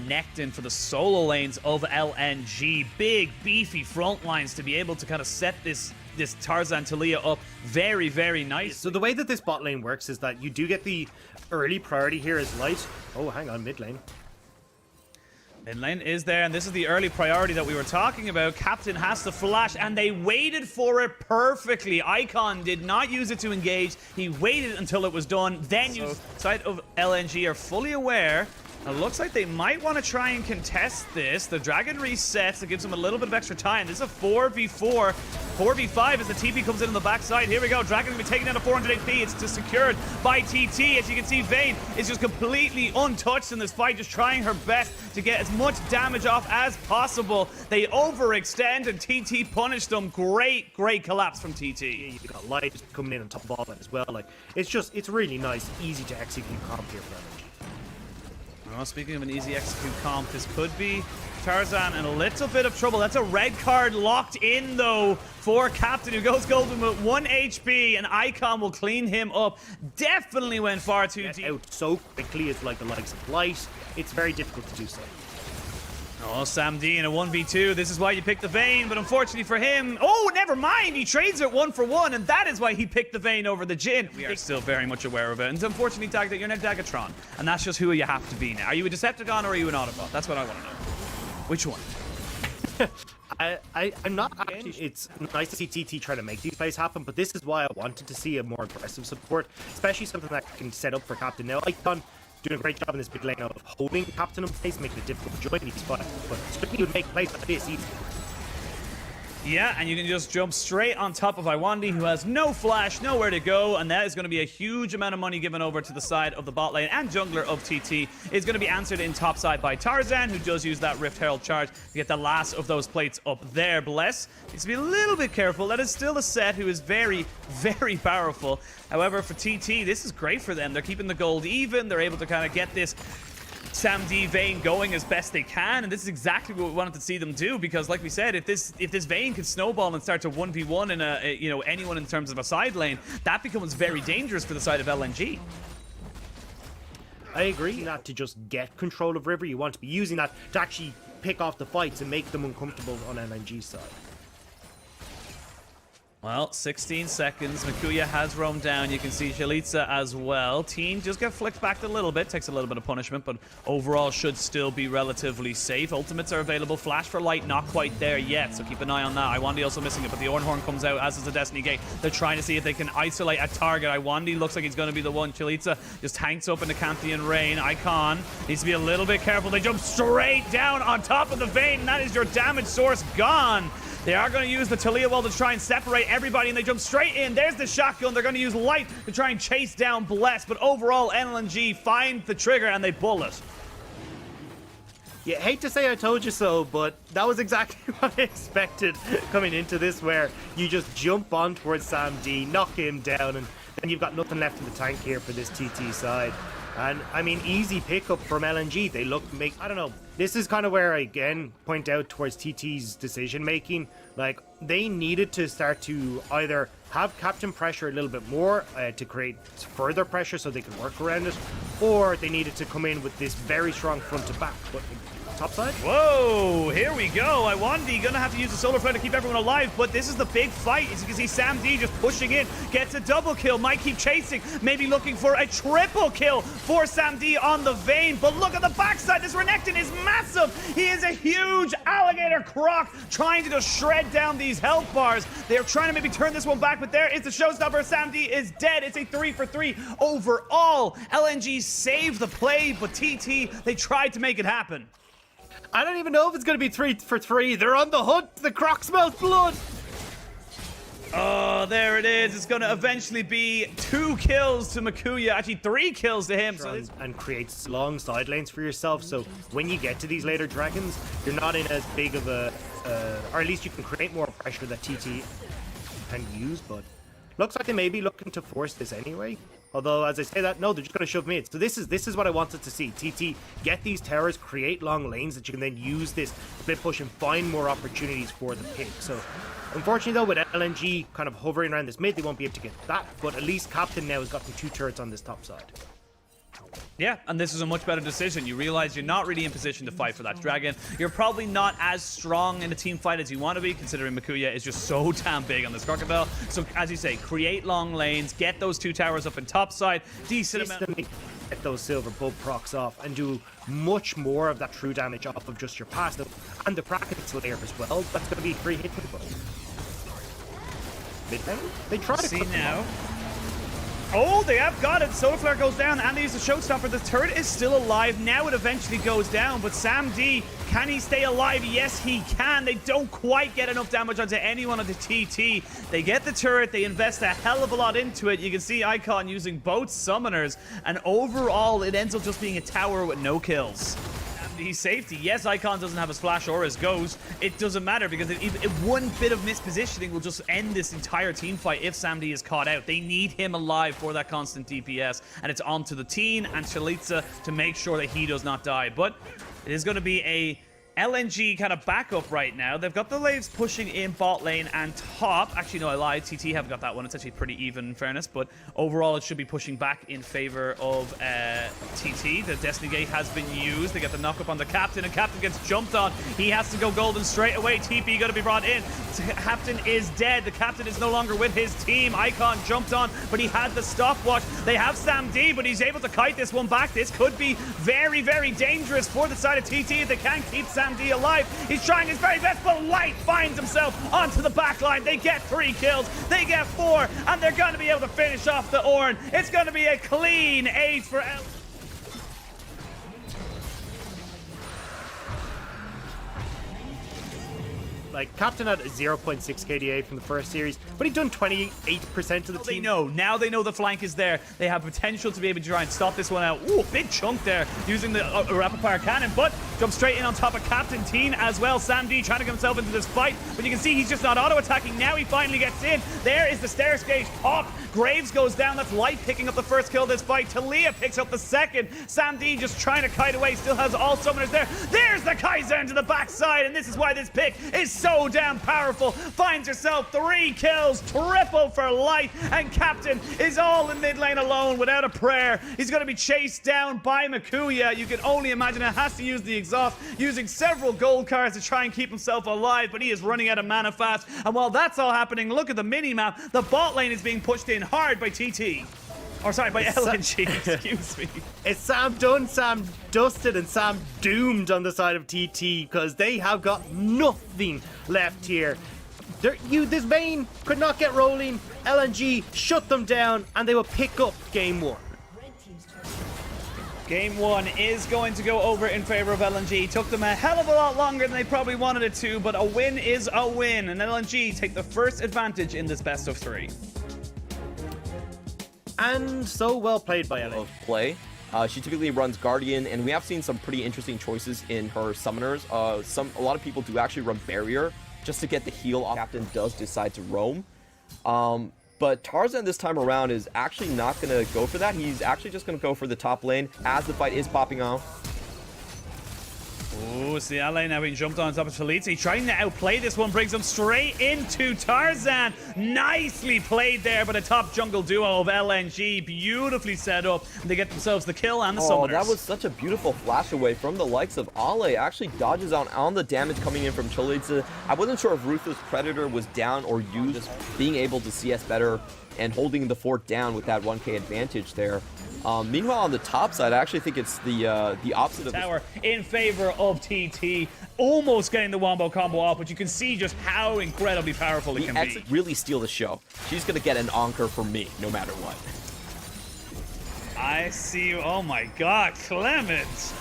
Nectin for the solo lanes of LNG. Big, beefy front lines to be able to kind of set this Tarzan Taliyah up very, very nice. So the way that this bot lane works is that you do get the early priority here as light. Oh, hang on, mid lane. Mid lane is there, and this is the early priority that we were talking about. Captain has to flash, and they waited for it perfectly. Icon did not use it to engage. He waited until it was done, then used. Side of LNG are fully aware. It looks like they might want to try and contest this. The dragon resets. It gives them a little bit of extra time. This is a 4v4. 4v5 as the TP comes in on the backside. Here we go. Dragon going to be taking down a 400 HP. It's just secured by TT. As you can see, Vayne is just completely untouched in this fight, just trying her best to get as much damage off as possible. They overextend, and TT punished them. Great, great collapse from TT. You've got Light just coming in on top of all that as well. Like, it's really nice, easy to execute comp here for LNG. Well, speaking of an easy execute comp, this could be Tarzan in a little bit of trouble. That's a red card locked in, though, for Captain, who goes golden with 1 HP, and Icon will clean him up. Definitely went far too deep. Out so quickly as like the likes of Light. It's very difficult to do so. Oh, Sam D in a 1v2. This is why you picked the Vayne, but unfortunately for him... Oh, never mind! He trades it 1 for 1, and that is why he picked the Vayne over the Jhin. We are still very much aware of it. And unfortunately, Dag, that you're not Dagatron, and that's just who you have to be now. Are you a Decepticon or are you an Autobot? That's what I want to know. Which one? I'm not actually. It's nice to see TT try to make these plays happen, but this is why I wanted to see a more aggressive support, especially something that can set up for Captain. Now, Icon doing a great job in this big lane of holding Captain in place, making it difficult to join these spots, but certainly would make plays like this easy. Yeah, and you can just jump straight on top of Iwandi, who has no flash, nowhere to go, and that is going to be a huge amount of money given over to the side of the bot lane, and jungler of TT is going to be answered in top side by Tarzan, who does use that Rift Herald charge to get the last of those plates up there. Bless needs to be a little bit careful. That is still a set who is very, very powerful. However, for TT, this is great for them. They're keeping the gold even. They're able to kind of get this Sam D Vayne going as best they can, and this is exactly what we wanted to see them do, because like we said, if this Vayne can snowball and start to 1v1 in a anyone in terms of a side lane, that becomes very dangerous for the side of LNG. I agree. Not to just get control of River, you want to be using that to actually pick off the fights and make them uncomfortable on LNG's side. Well, 16 seconds. Mikuya has roamed down. You can see Jalitza as well. Team just get flicked back a little bit. Takes a little bit of punishment, but overall should still be relatively safe. Ultimates are available. Flash for Light, not quite there yet, so keep an eye on that. Iwandi also missing it, but the Ornhorn comes out, as is the Destiny Gate. They're trying to see if they can isolate a target. Iwandi looks like he's going to be the one. Jalitza just hangs up in the Canthian Rain. Icon needs to be a little bit careful. They jump straight down on top of the Vayne, and that is your damage source gone. They are going to use the Taliyah wall to try and separate everybody, and they jump straight in. There's the shotgun. They're going to use Light to try and chase down Bless, but overall, LNG find the trigger, and they pull it. Yeah, hate to say I told you so, but that was exactly what I expected coming into this, where you just jump on towards Sam D, knock him down, and then you've got nothing left in the tank here for this TT side. And, I mean, easy pickup from LNG. They I don't know. This is kind of where I, again, point out towards TT's decision-making. Like, they needed to start to either have Captain pressure a little bit more to create further pressure so they could work around it, or they needed to come in with this very strong front-to-back. But top side? Whoa, here we go. Iwandi gonna have to use the solar flare to keep everyone alive, but this is the big fight. As you can see, Sam D just pushing in, gets a double kill, might keep chasing, maybe looking for a triple kill for Sam D on the Vayne, but look at the backside. This Renekton is massive. He is a huge alligator croc trying to just shred down these health bars. They're trying to maybe turn this one back, but there is the showstopper. Sam D is dead. It's a 3 for 3 overall. LNG saved the play, but TT, they tried to make it happen. I don't even know if it's going to be 3 for 3. They're on the hunt. The croc smells blood. Oh, there it is. It's going to eventually be 2 kills to Mikuya. Actually, 3 kills to him. And creates long side lanes for yourself. So when you get to these later dragons, you're not in as big of a... or at least you can create more pressure that TT can use. But looks like they may be looking to force this anyway. Although, as I say that, no, they're just going to shove mid. So this is what I wanted to see. TT, get these towers, create long lanes that you can then use this split push and find more opportunities for the pick. So, unfortunately though, with LNG kind of hovering around this mid, they won't be able to get that. But at least Captain now has gotten 2 turrets on this top side. Yeah, and this is a much better decision. You realize you're not really in position to fight for that dragon. You're probably not as strong in a team fight as you want to be, considering Makuya is just so damn big on this crocodile. So, as you say, create long lanes, get those 2 towers up in top side, decent amount. Get those silver bug procs off and do much more of that true damage off of just your passive and the Kraken Slayer as well. That's going to be 3 hits with both. Mid lane, they try to see now. Oh, they have got it. Solar Flare goes down, and they use the Showstopper. The turret is still alive. Now it eventually goes down, but Sam D, can he stay alive? Yes, he can. They don't quite get enough damage onto anyone on the TT. They get the turret. They invest a hell of a lot into it. You can see Icon using both summoners, and overall, it ends up just being a tower with no kills. He's safety. Yes, Icon doesn't have his flash or his ghost. It doesn't matter because one bit of mispositioning will just end this entire team fight if Sam D is caught out. They need him alive for that constant DPS, and it's on to the Teen and Chalitza to make sure that he does not die. But it is going to be a LNG kind of backup right now. They've got the lanes pushing in bot lane and top. Actually, no, I lied. TT haven't got that one. It's actually pretty even in fairness, but overall it should be pushing back in favor of TT. The Destiny Gate has been used. They get the knock up on the Captain, and Captain gets jumped on. He has to go golden straight away. TP got to be brought in. Captain is dead. The Captain is no longer with his team. Icon jumped on, but he had the stopwatch. They have Sam D, but he's able to kite this one back. This could be very, very dangerous for the side of TT if they can keep Sam D alive. He's trying his very best, but Light finds himself onto the back line. They get 3 kills, they get 4, and they're going to be able to finish off the Ornn. It's going to be a clean ace for L. Like, Captain had 0.6 KDA from the first series, but he'd done 28% of the team. Now they know the flank is there. They have potential to be able to try and stop this one out. Ooh, big chunk there using the rapid fire cannon, but jump straight in on top of Captain Teen as well. Sam D trying to get himself into this fight, but you can see he's just not auto-attacking. Now he finally gets in. There is the stairs gauge pop. Graves goes down. That's Light picking up the first kill of this fight. Talia picks up the second. Sam D just trying to kite away. Still has all summoners there. There's the Kaiser into the backside, and this is why this pick is so damn powerful. Finds herself 3 kills, triple for Light, and Captain is all in mid lane alone without a prayer. He's going to be chased down by Makuya. You can only imagine it has to use the exhaust, using several gold cards to try and keep himself alive, but he is running out of mana fast. And while that's all happening, look at the mini-map. The bot lane is being pushed in hard by TT. Or sorry, by LNG, excuse me. It's Sam done, Sam dusted, and Sam doomed on the side of TT because they have got nothing left here. This Vayne could not get rolling. LNG shut them down, and they will pick up game 1. Game 1 is going to go over in favor of LNG. Took them a hell of a lot longer than they probably wanted it to, but a win is a win, and LNG take the first advantage in this best of 3. And so well played by LA. Play. She typically runs Guardian, and we have seen some pretty interesting choices in her summoners. A lot of people do actually run Barrier just to get the heal off. Captain does decide to roam. But Tarzan this time around is actually not going to go for that. He's actually just going to go for the top lane as the fight is popping off. Ooh, it's the LA now being jumped on top of Chalitza. Trying to outplay this one, brings him straight into Tarzan. Nicely played there by the top jungle duo of LNG. Beautifully set up. They get themselves the kill and the summoners. Oh, that was such a beautiful flash away from the likes of Ale. Actually dodges out on the damage coming in from Chalitza. I wasn't sure if Ruthless Predator was down or used. Just being able to CS better and holding the fort down with that 1k advantage there. Meanwhile, on the top side, I actually think it's the opposite of tower in favor of TT, almost getting the wombo combo off, but you can see just how incredibly powerful it can be. Really steal the show. She's gonna get an anchor from me, no matter what. I see you. Oh my God, Clement.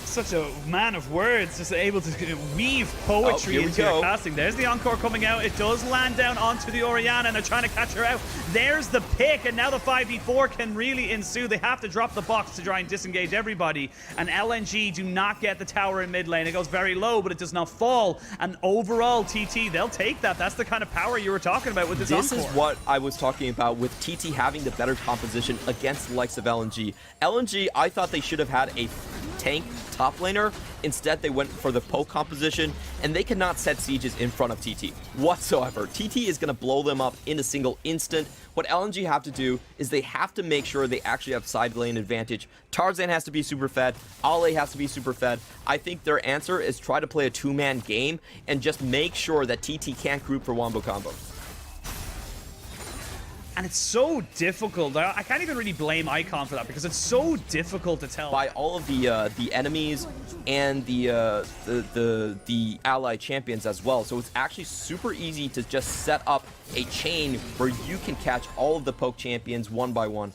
Such a man of words, just able to weave poetry into your casting. There's the encore coming out. It does land down onto the Orianna, and they're trying to catch her out. There's the pick, and now the 5v4 can really ensue. They have to drop the box to try and disengage everybody, and LNG do not get the tower in mid lane. It goes very low, but it does not fall, and overall, TT, they'll take that. That's the kind of power you were talking about with this encore. This is what I was talking about with TT having the better composition against the likes of LNG. LNG, I thought they should have had a tank top laner. Instead, they went for the poke composition, and they cannot set sieges in front of TT whatsoever. TT is going to blow them up in a single instant. What LNG have to do is they have to make sure they actually have side lane advantage. Tarzan has to be super fed. Ale has to be super fed. I think their answer is try to play a two-man game and just make sure that TT can't group for wombo combo. And it's so difficult. I can't even really blame Icon for that because it's so difficult to tell. By all of the enemies and the ally champions as well. So it's actually super easy to just set up a chain where you can catch all of the poke champions one by one.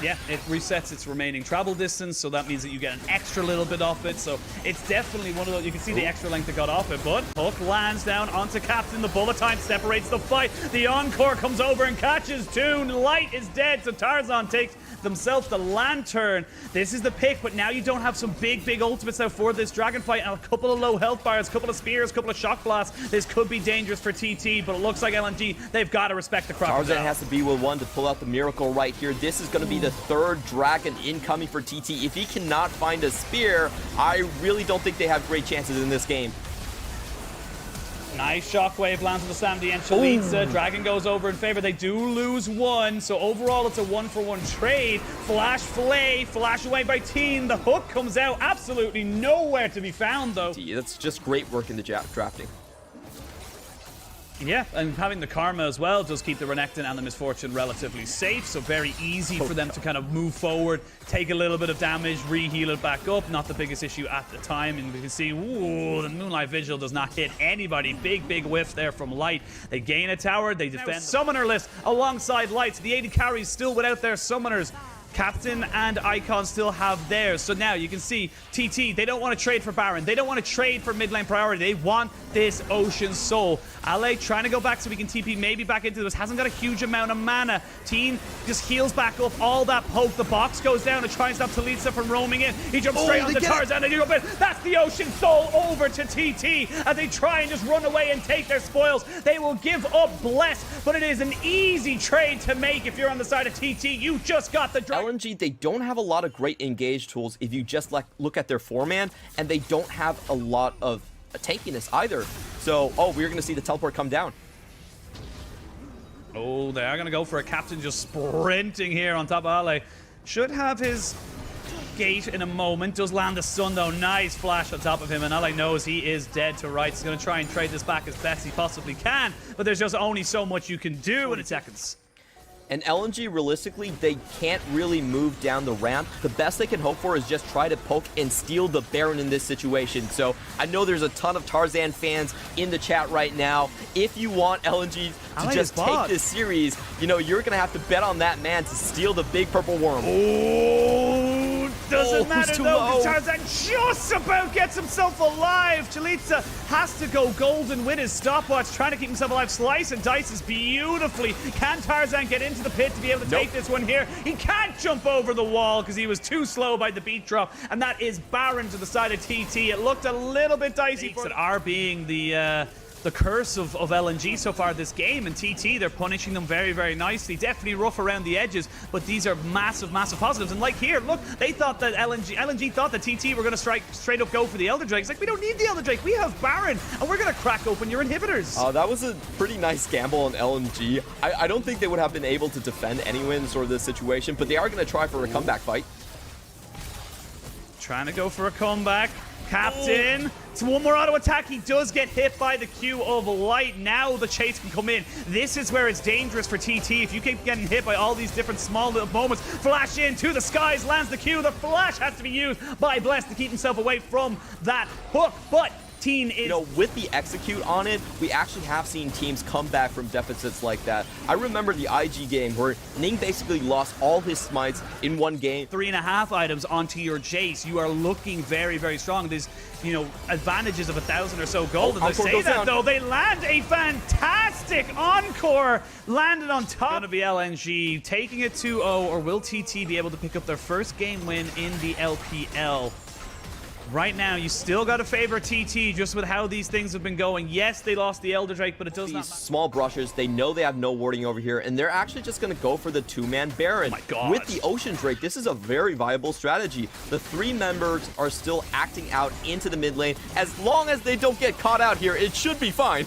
Yeah, it resets its remaining travel distance, so that means that you get an extra little bit off it. So it's definitely one of those. You can see the extra length that got off it, but Hook lands down onto Captain. The bullet time separates the fight. The Encore comes over and catches Toon. Light is dead, so Tarzan takes themselves the Lantern. This is the pick, but now you don't have some big ultimates out for this dragon fight, and a couple of low health bars, a couple of spears, a couple of shock blasts. This could be dangerous for TT, but it looks like LNG, they've got to respect the crop. Tarzan has to be with one to pull out the miracle right here. This is going to be the third dragon incoming for TT. If he cannot find a spear, I really don't think they have great chances in this game. Nice shockwave lands on the Samdi and Chalitza. Dragon goes over in favor. They do lose one, so overall it's a 1-for-1 trade. Flash Flay, flash away by Teen. The Hook comes out, absolutely nowhere to be found though. That's just great work in the drafting. Yeah, and having the Karma as well does keep the Renekton and the Misfortune relatively safe, so very easy for them to kind of move forward, take a little bit of damage, re-heal it back up. Not the biggest issue at the time, and we can see, ooh, the Moonlight Vigil does not hit anybody. Big whiff there from Light. They gain a tower, they defend. Summoner list alongside Light. The 80 carries still without their summoners. Captain and Icon still have theirs. So now you can see TT, they don't want to trade for Baron. They don't want to trade for mid lane priority. They want this Ocean Soul. Ale trying to go back so we can TP maybe back into this. Hasn't got a huge amount of mana. Teen just heals back up all that poke. The box goes down to try and stop Talitza from roaming in. He jumps straight onto Tarzan and that's the Ocean Soul over to TT as they try and just run away and take their spoils. They will give up Bless, but it is an easy trade to make if you're on the side of TT. You just got the dragon. LNG, they don't have a lot of great engage tools if you just look at their 4-man, and they don't have a lot of tankiness either. So, we're going to see the teleport come down. Oh, they are going to go for a Captain just sprinting here on top of Ale. Should have his gate in a moment. Does land the stun though. Nice flash on top of him, and Ale knows he is dead to rights. He's going to try and trade this back as best he possibly can, but there's just only so much you can do in seconds. And LNG, realistically, they can't really move down the ramp. The best they can hope for is just try to poke and steal the Baron in this situation. So I know there's a ton of Tarzan fans in the chat right now. If you want LNG to just take this series, you know, you're going to have to bet on that man to steal the big purple worm. Oh, doesn't matter though, because Tarzan just about gets himself alive. Chalitza has to go golden with his stopwatch, trying to keep himself alive. Slice and dices beautifully. Can Tarzan get into the pit to be able to take this one here? He can't jump over the wall because he was too slow by the beat drop, and that is Baron to the side of TT. It looked a little bit dicey that are being the curse of LNG so far this game, and TT, they're punishing them very nicely. Definitely rough around the edges, but these are massive positives. And like here, look, they thought that LNG thought that TT were going to straight up go for the Elder Drake. It's like, we don't need the Elder Drake, we have Baron, and we're going to crack open your inhibitors. That was a pretty nice gamble on LNG. I don't think they would have been able to defend anyway in sort of this situation, but they are going to try for a comeback fight. Trying to go for a comeback. Captain, it's one more auto attack. He does get hit by the Q of Light. Now the chase can come in. This is where it's dangerous for TT. If you keep getting hit by all these different small little moments, flash into the skies, lands the Q. The flash has to be used by Bless to keep himself away from that hook, but Teen is... You know, with the execute on it, we actually have seen teams come back from deficits like that. I remember the IG game where Ning basically lost all his smites in one game. 3.5 items onto your Jace. You are looking very strong. There's, you know, advantages of 1,000 or so gold. As I say that, though, they land a fantastic Encore. Landed on top. Going to be LNG taking it 2-0, or will TT be able to pick up their first game win in the LPL? Right now, you still got to favor TT just with how these things have been going. Yes, they lost the Elder Drake, but it does not matter. Small brushes, they know they have no warding over here, and they're actually just going to go for the 2-man Baron. Oh my God. With the Ocean Drake, this is a very viable strategy. The 3 members are still acting out into the mid lane. As long as they don't get caught out here, it should be fine.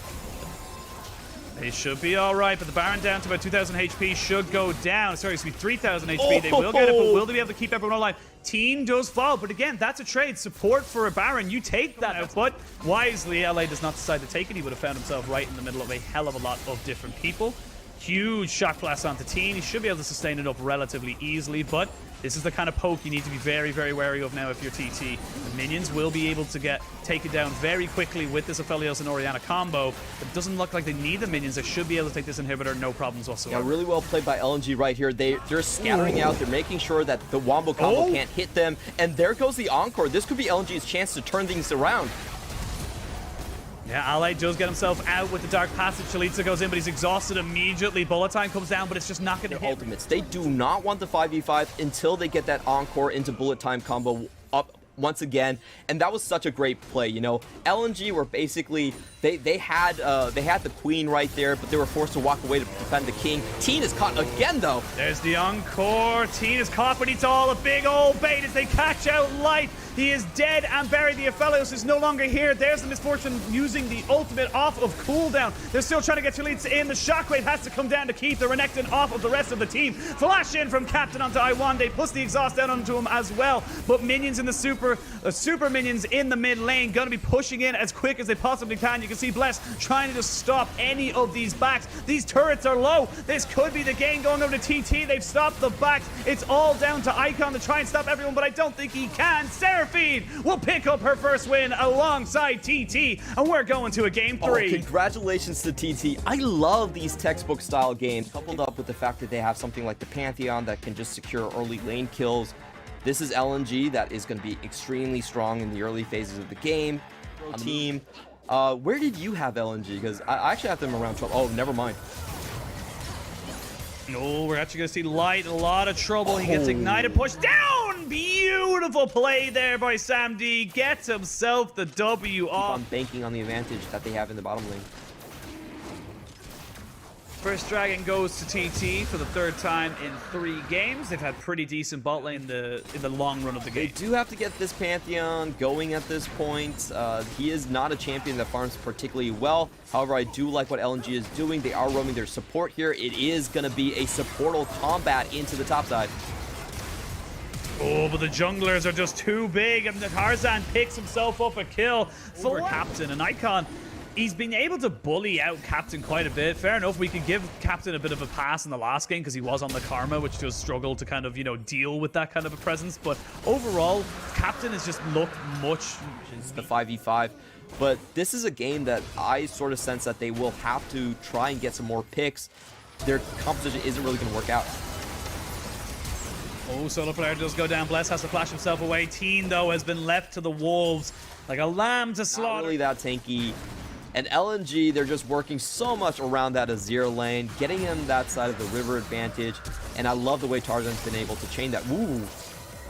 They should be all right, but the Baron down to about 2,000 HP should go down. Sorry, it's going to be 3,000 HP. They will get it, but will they be able to keep everyone alive? Teen does fall, but again, that's a trade. Support for a Baron, you take that. But wisely, LA does not decide to take it. He would have found himself right in the middle of a hell of a lot of different people. Huge shock blast onto Teen. He should be able to sustain it up relatively easily, but this is the kind of poke you need to be very, very wary of now if you're TT. The minions will be able to take it down very quickly with this Aphelios and Orianna combo. It doesn't look like they need the minions. They should be able to take this inhibitor, no problems whatsoever. Yeah, really well played by LNG right here. They're scattering out. They're making sure that the Wombo combo can't hit them. And there goes the Encore. This could be LNG's chance to turn things around. Yeah, Ally does get himself out with the Dark Passage. Chalitza goes in, but he's exhausted immediately. Bullet time comes down, but it's just not going to hit. Ultimates. They do not want the 5v5 until they get that Encore into bullet time combo up once again, and that was such a great play. You know, LNG were basically they had the Queen right there, but they were forced to walk away to defend the King. Teen is caught again though. There's the Encore. Teen is caught, but it's all a big old bait as they catch out Light. He is dead and buried. The Aphelios is no longer here. There's the Misfortune using the ultimate off of cooldown. They're still trying to get Chalitza in. The Shockwave has to come down to keep the Renekton off of the rest of the team. Flash in from Captain onto Iwande, plus the exhaust down onto him as well. But minions in the super minions in the mid lane gonna be pushing in as quick as they possibly can. You can see Bless trying to just stop any of these backs. These turrets are low. This could be the game going over to TT. They've stopped the backs. It's all down to Icon to try and stop everyone, but I don't think he can. Seraphine will pick up her first win alongside TT, and we're going to a game 3. Oh, congratulations to TT. I love these textbook style games, coupled up with the fact that they have something like the Pantheon that can just secure early lane kills. This is LNG that is going to be extremely strong in the early phases of the game. Team, where did you have LNG? Because I actually have them around 12. Oh, never mind. No, we're actually going to see Light in a lot of trouble. He gets ignited, pushed down. Beautiful play there by Sam D. Gets himself the W off. I'm banking on the advantage that they have in the bottom lane. First Dragon goes to TT for the 3rd time in 3 games. They've had pretty decent bot lane in the long run of the game. They do have to get this Pantheon going at this point. He is not a champion that farms particularly well. However, I do like what LNG is doing. They are roaming their support here. It is going to be a supportal combat into the top side. Oh, but the junglers are just too big, and the Tarzan picks himself up a kill for Captain and Icon. He's been able to bully out Captain quite a bit. Fair enough, we could give Captain a bit of a pass in the last game because he was on the Karma, which does struggle to kind of, you know, deal with that kind of a presence. But overall, Captain has just looked much... It's the 5v5. But this is a game that I sort of sense that they will have to try and get some more picks. Their composition isn't really going to work out. Oh, solo player does go down. Bless has to flash himself away. Teen, though, has been left to the wolves like a lamb to slaughter. Not really that tanky. And LNG, they're just working so much around that Azir lane, getting him that side of the river advantage. And I love the way Tarzan's been able to chain that. Woo!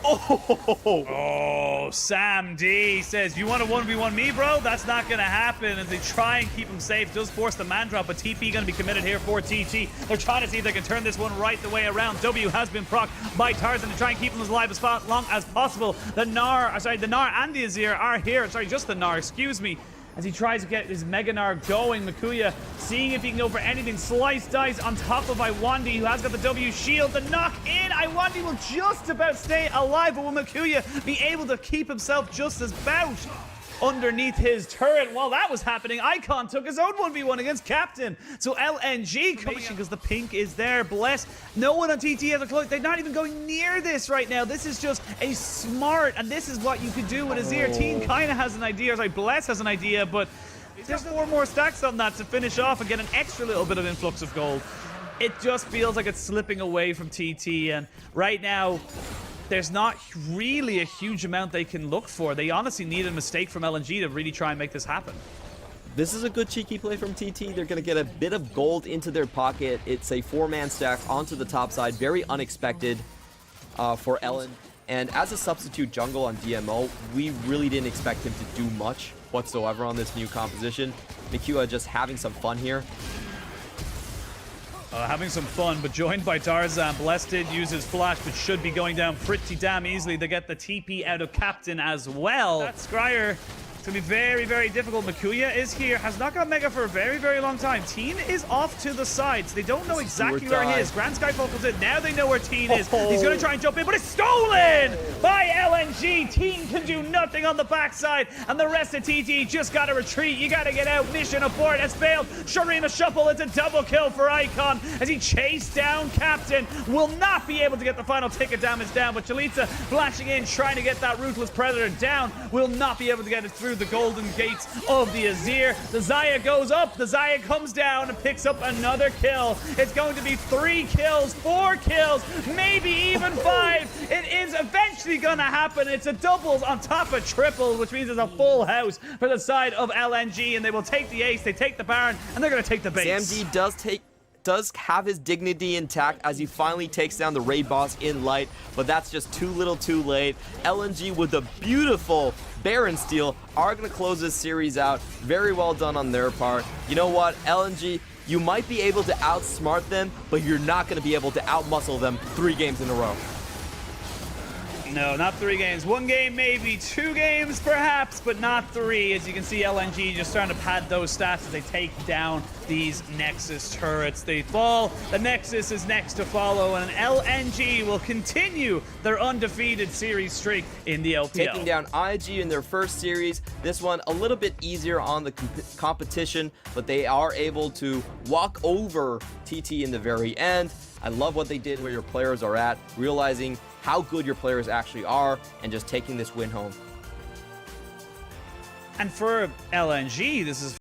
Oh, Sam D says, you want to 1v1 me, bro? That's not going to happen. As they try and keep him safe, does force the man drop, but TP going to be committed here for TT. They're trying to see if they can turn this one right the way around. W has been procced by Tarzan to try and keep him as alive as long as possible. The Gnar and the Azir are here. Sorry, just the Gnar, excuse me. As he tries to get his Mega Gnar going, Makuya seeing if he can go for anything. Slice dice on top of Iwandi, who has got the W shield. The knock in. Iwandi will just about stay alive, but will Makuya be able to keep himself just as about underneath his turret? While that was happening, Icon took his own 1v1 against Captain. So LNG coming because the pink is there. Bless. No one on TT has a cloak. They're not even going near this right now. This is just a smart, and this is what you could do with Azir. Team kind of has an idea. Sorry, Bless has an idea, but there's 4 more stacks on that to finish off and get an extra little bit of influx of gold. It just feels like it's slipping away from TT, and right now, there's not really a huge amount they can look for. They honestly need a mistake from LNG to really try and make this happen. This is a good cheeky play from TT. They're going to get a bit of gold into their pocket. It's a 4-man stack onto the top side. Very unexpected for LNG. And as a substitute jungle on DMO, we really didn't expect him to do much whatsoever on this new composition. Mikua just having some fun here. Having some fun, but joined by Tarzan. Blessed did use his flash, but should be going down pretty damn easily. They get the TP out of Captain as well. That Scryer, it's going to be very, very difficult. Makuya is here, has not got Mega for a very, very long time. Teen is off to the sides. They don't know exactly where he is. Grand Sky focus in. Now they know where Teen is. He's going to try and jump in, but it's stolen by LNG. Teen can do nothing on the backside, and the rest of TT just got to retreat. You got to get out. Mission abort has failed. Sharima Shuffle, it's a double kill for Icon as he chased down Captain. Will not be able to get the final ticket damage down, but Chalitza flashing in, trying to get that Ruthless Predator down. Will not be able to get it through the golden gates of the Azir. The Xayah goes up, the Xayah comes down and picks up another kill. It's going to be 3 kills, 4 kills, maybe even 5. It is eventually gonna happen. It's a doubles on top of triples, which means it's a full house for the side of LNG, and they will take the ace, they take the Baron, and they're gonna take the base. Sam D does have his dignity intact as he finally takes down the raid boss in light, but that's just too little too late. LNG with a beautiful Baron steal are going to close this series out. Very well done on their part. You know what, LNG, you might be able to outsmart them, but you're not going to be able to outmuscle them 3 games in a row. No, not 3 games. 1 game, maybe 2 games, perhaps, but not 3. As you can see, LNG just starting to pad those stats as they take down these Nexus turrets. They fall. The Nexus is next to follow, and LNG will continue their undefeated series streak in the LPL. Taking down IG in their first series. This one a little bit easier on the competition, but they are able to walk over TT in the very end. I love what they did where your players are at, realizing how good your players actually are, and just taking this win home. And for LNG, this is